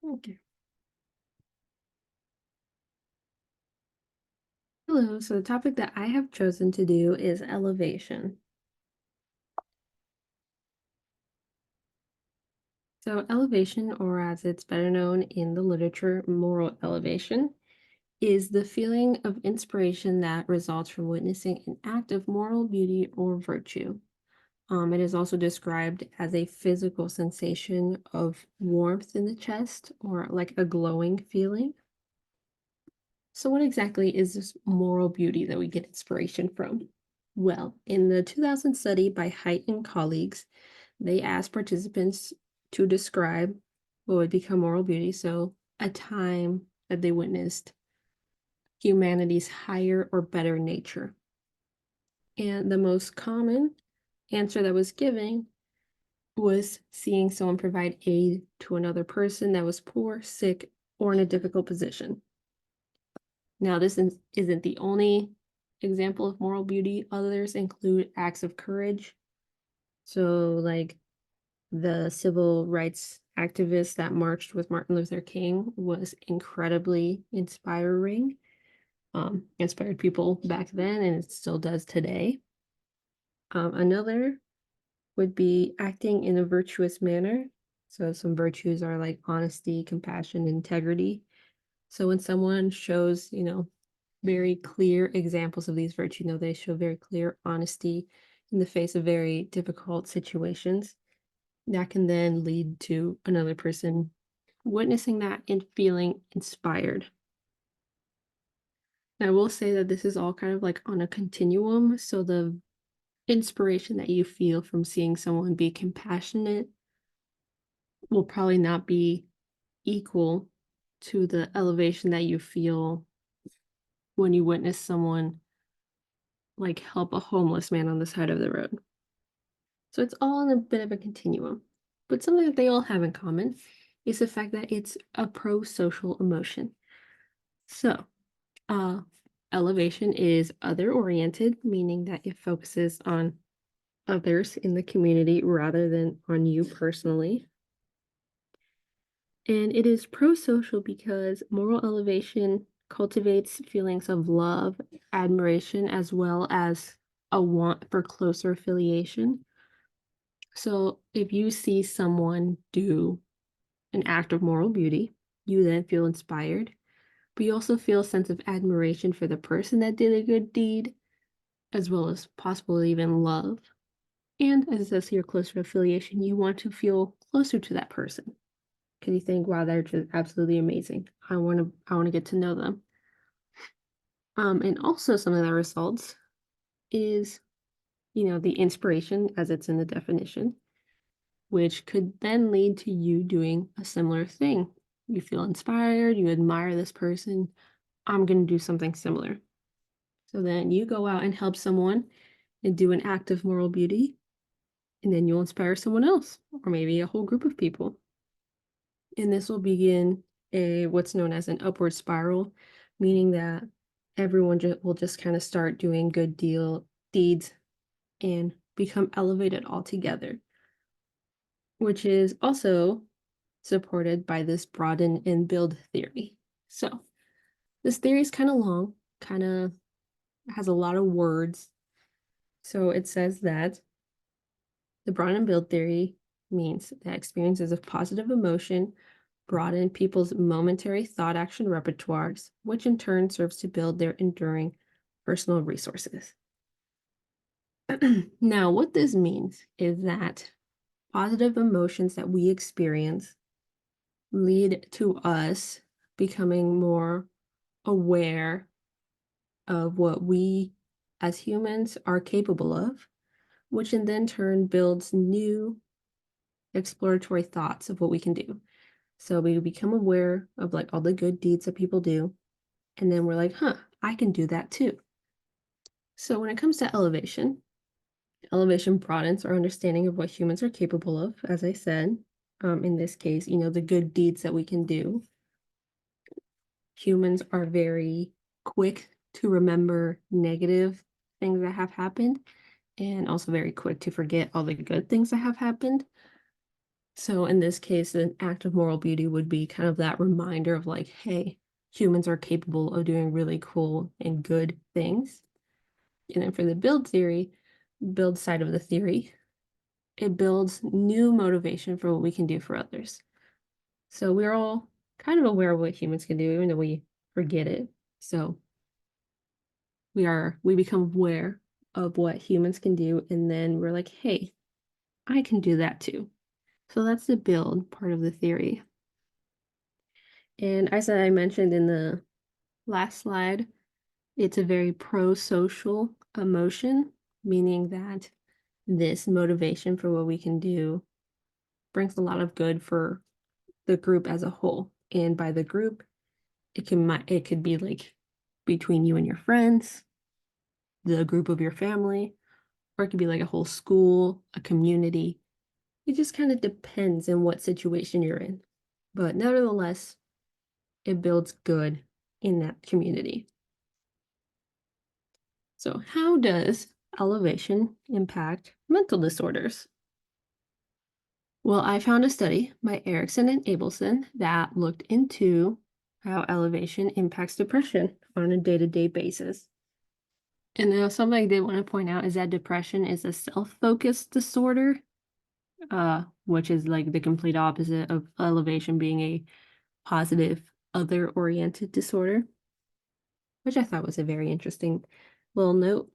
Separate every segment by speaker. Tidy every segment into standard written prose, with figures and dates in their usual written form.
Speaker 1: Okay. Hello. So the topic that I have chosen to do is elevation. So elevation, or as it's better known in the literature, moral elevation, is the feeling of inspiration that results from witnessing an act of moral beauty or virtue. It is also described as a physical sensation of warmth in the chest or like a glowing feeling. So, what exactly is this moral beauty that we get inspiration from? Well, in the 2000 study by Height and colleagues, they asked participants to describe what would become moral beauty. So, a time that they witnessed humanity's higher or better nature. And the most common answer that was given was seeing someone provide aid to another person that was poor, sick, or in a difficult position. Now, isn't the only example of moral beauty. Others include acts of courage. So, like the civil rights activist that marched with Martin Luther King was incredibly inspiring. Inspired people back then, and it still does today. Another would be acting in a virtuous manner. So, some virtues are like honesty, compassion, integrity. So, when someone shows, very clear examples of these virtues. They show very clear honesty in the face of very difficult situations. That can then lead to another person witnessing that and feeling inspired. Now, I will say that this is all kind of like on a continuum. So, the inspiration that you feel from seeing someone be compassionate will probably not be equal to the elevation that you feel when you witness someone like help a homeless man on the side of the road. So it's all in a bit of a continuum. But something that they all have in common is the fact that it's a pro-social emotion. So, uh, elevation is other-oriented, meaning that it focuses on others in the community rather than on you personally. And it is pro-social because moral elevation cultivates feelings of love, admiration, as well as a want for closer affiliation. So if you see someone do an act of moral beauty, you then feel inspired, but you also feel a sense of admiration for the person that did a good deed, as well as possibly even love. And as it says here, closer affiliation, you want to feel closer to that person because you think, wow, they're just absolutely amazing. I want to get to know them. And also something that results is, the inspiration as it's in the definition, which could then lead to you doing a similar thing. You feel inspired, you admire this person. I'm going to do something similar. So then you go out and help someone and do an act of moral beauty, and then you'll inspire someone else, or maybe a whole group of people. And this will begin a what's known as an upward spiral, meaning that everyone will just kind of start doing good deeds and become elevated altogether, which is also supported by this broaden and build theory. So this theory is kind of long, kind of has a lot of words. So it says that the broaden and build theory means that experiences of positive emotion broaden people's momentary thought action repertoires, which in turn serves to build their enduring personal resources. Now, what this means is that positive emotions that we experience lead to us becoming more aware of what we as humans are capable of, which in then turn builds new exploratory thoughts of what we can do. So we become aware of like all the good deeds that people do, and then we're like, huh, I can do that too. So when it comes to elevation broadens our understanding of what humans are capable of, as I said. In this case, the good deeds that we can do. Humans are very quick to remember negative things that have happened and also very quick to forget all the good things that have happened. So in this case, an act of moral beauty would be kind of that reminder of like, hey, humans are capable of doing really cool and good things. And then for the build side of the theory, it builds new motivation for what we can do for others. So we're all kind of aware of what humans can do, even though we forget it. So we become aware of what humans can do, and then we're like, hey, I can do that too. So that's the build part of the theory. And as I mentioned in the last slide, it's a very pro-social emotion, meaning that this motivation for what we can do brings a lot of good for the group as a whole. And by the group, it could be like between you and your friends, the group of your family, or it could be like a whole school, a community. It just kind of depends on what situation you're in. But nevertheless, it builds good in that community. So, how does elevation impact mental disorders? Well, I found a study by Erickson and Abelson that looked into how elevation impacts depression on a day to day basis. And now, something I did want to point out is that depression is a self focused disorder, which is like the complete opposite of elevation being a positive, other oriented disorder, which I thought was a very interesting little note.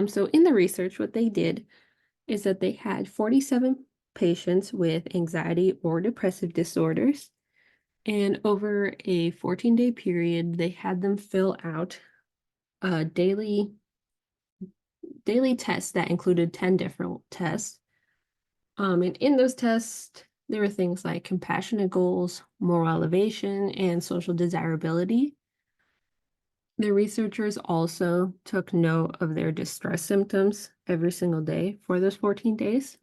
Speaker 1: So, in the research, what they did is that they had 47 patients with anxiety or depressive disorders. And over a 14-day period, they had them fill out a daily tests that included 10 different tests. And in those tests, there were things like compassionate goals, moral elevation, and social desirability. The researchers also took note of their distress symptoms every single day for those 14 days.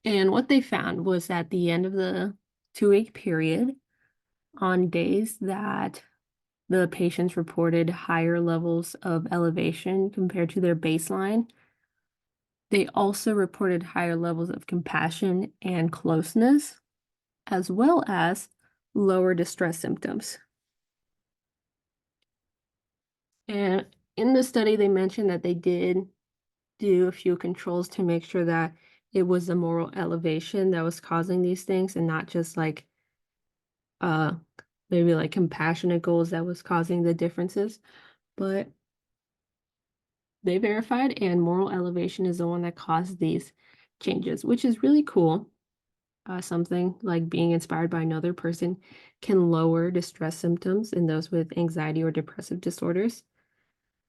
Speaker 1: And what they found was at the end of the 2 week period, on days that the patients reported higher levels of elevation compared to their baseline, they also reported higher levels of compassion and closeness, as well as lower distress symptoms. And in the study, they mentioned that they did do a few controls to make sure that it was the moral elevation that was causing these things and not just like uh maybe like compassionate goals that was causing the differences. But they verified, and moral elevation is the one that caused these changes, which is really cool. Something like being inspired by another person can lower distress symptoms in those with anxiety or depressive disorders,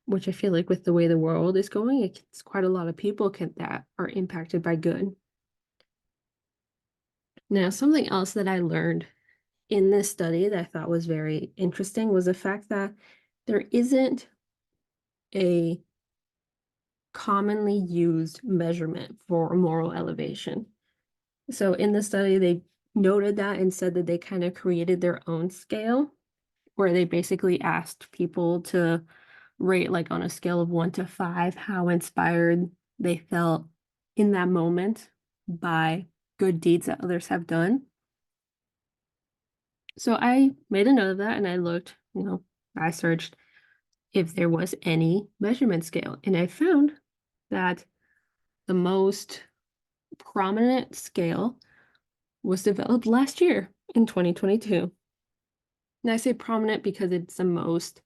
Speaker 1: which I feel like with the way the world is going, it's quite a lot of people that are impacted by good. Now, something else that I learned in this study that I thought was very interesting was the fact that there isn't a commonly used measurement for moral elevation. So in the study, they noted that and said that they kind of created their own scale where they basically asked people to rate, like on a scale of 1 to 5, how inspired they felt in that moment by good deeds that others have done. So I made a note of that and I looked, I searched if there was any measurement scale, and I found that the most prominent scale was developed last year in 2022. And I say prominent because it's the most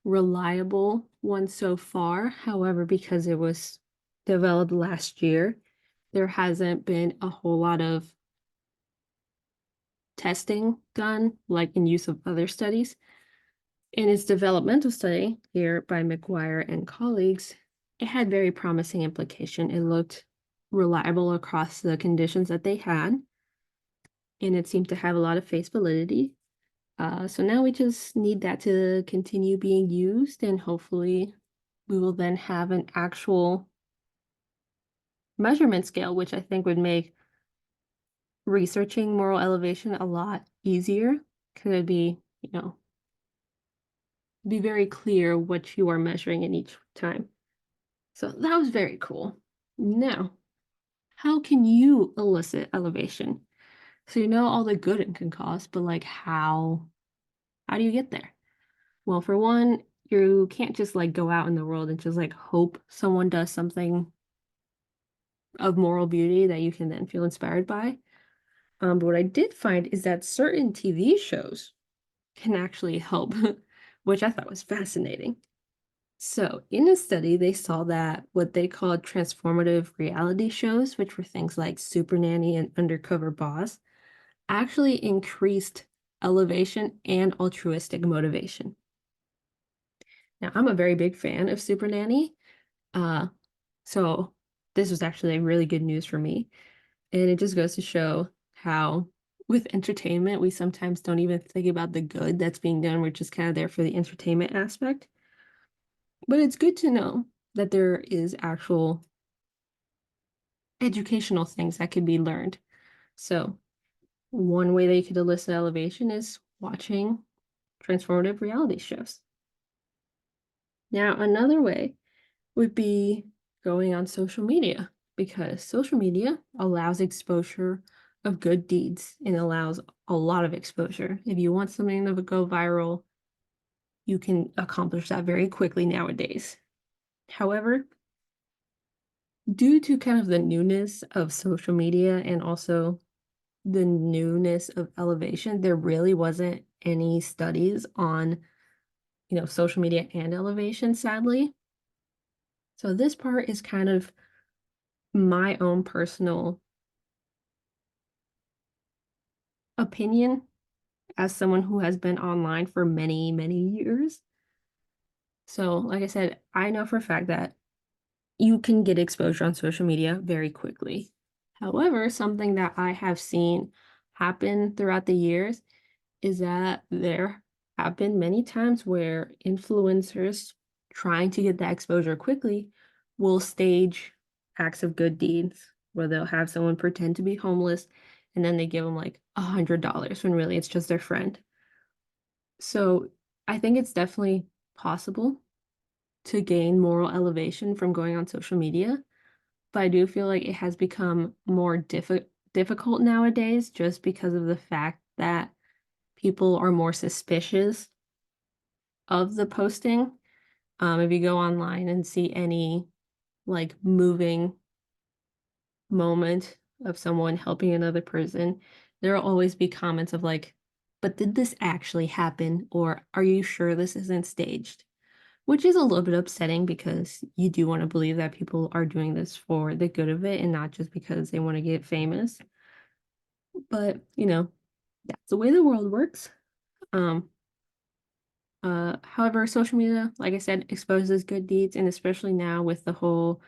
Speaker 1: reliable one so far. However, because it was developed last year, there hasn't been a whole lot of testing done, like in use of other studies. In its developmental study here by McGuire and colleagues, it had very promising implication. It looked reliable across the conditions that they had, and it seemed to have a lot of face validity. So now we just need that to continue being used, and hopefully we will then have an actual measurement scale, which I think would make researching moral elevation a lot easier. Could be, be very clear what you are measuring in each time. So that was very cool. Now, how can you elicit elevation? So you know all the good it can cause, but like how do you get there? Well, for one, you can't just like go out in the world and just like hope someone does something of moral beauty that you can then feel inspired by. But what I did find is that certain TV shows can actually help, which I thought was fascinating. So, in a study, they saw that what they called transformative reality shows, which were things like Super Nanny and Undercover Boss, actually increased elevation and altruistic motivation. Now, I'm a very big fan of Super Nanny, uh, so this was actually really good news for me. And it just goes to show how, with entertainment, we sometimes don't even think about the good that's being done. We're just kind of there for the entertainment aspect. But it's good to know that there is actual educational things that can be learned. So, one way that you could elicit elevation is watching transformative reality shows. Now, another way would be going on social media because social media allows exposure of good deeds and allows a lot of exposure. If you want something to go viral, you can accomplish that very quickly nowadays. However, due to kind of the newness of social media and also the newness of elevation, there really wasn't any studies on, social media and elevation, sadly. So this part is kind of my own personal opinion as someone who has been online for many, many years. So, like I said, I know for a fact that you can get exposure on social media very quickly. However, something that I have seen happen throughout the years is that there have been many times where influencers trying to get that exposure quickly will stage acts of good deeds where they'll have someone pretend to be homeless and then they give them like $100 when really it's just their friend. So I think it's definitely possible to gain moral elevation from going on social media, but I do feel like it has become more difficult nowadays just because of the fact that people are more suspicious of the posting. If you go online and see any like moving moment of someone helping another person, there will always be comments of like, but did this actually happen? Or are you sure this isn't staged? Which is a little bit upsetting because you do want to believe that people are doing this for the good of it and not just because they want to get famous. But, that's the way the world works. Um, however, social media, like I said, exposes good deeds, and especially now with the whole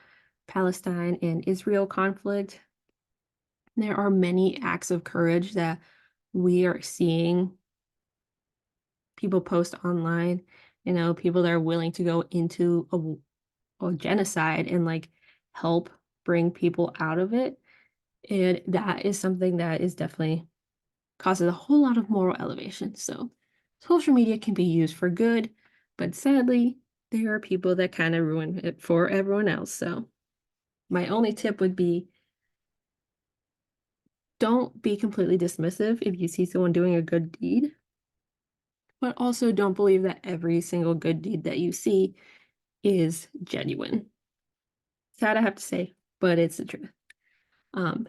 Speaker 1: Palestine and Israel conflict, there are many acts of courage that we are seeing people post online, people that are willing to go into a genocide and like help bring people out of it. And that is something that is definitely causes a whole lot of moral elevation. So social media can be used for good, but sadly, there are people that kind of ruin it for everyone else. So my only tip would be don't be completely dismissive if you see someone doing a good deed, but also don't believe that every single good deed that you see is genuine. Sad I have to say, but it's the truth.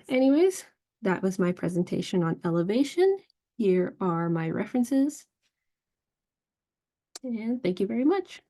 Speaker 1: Anyways, that was my presentation on elevation. Here are my references, and thank you very much.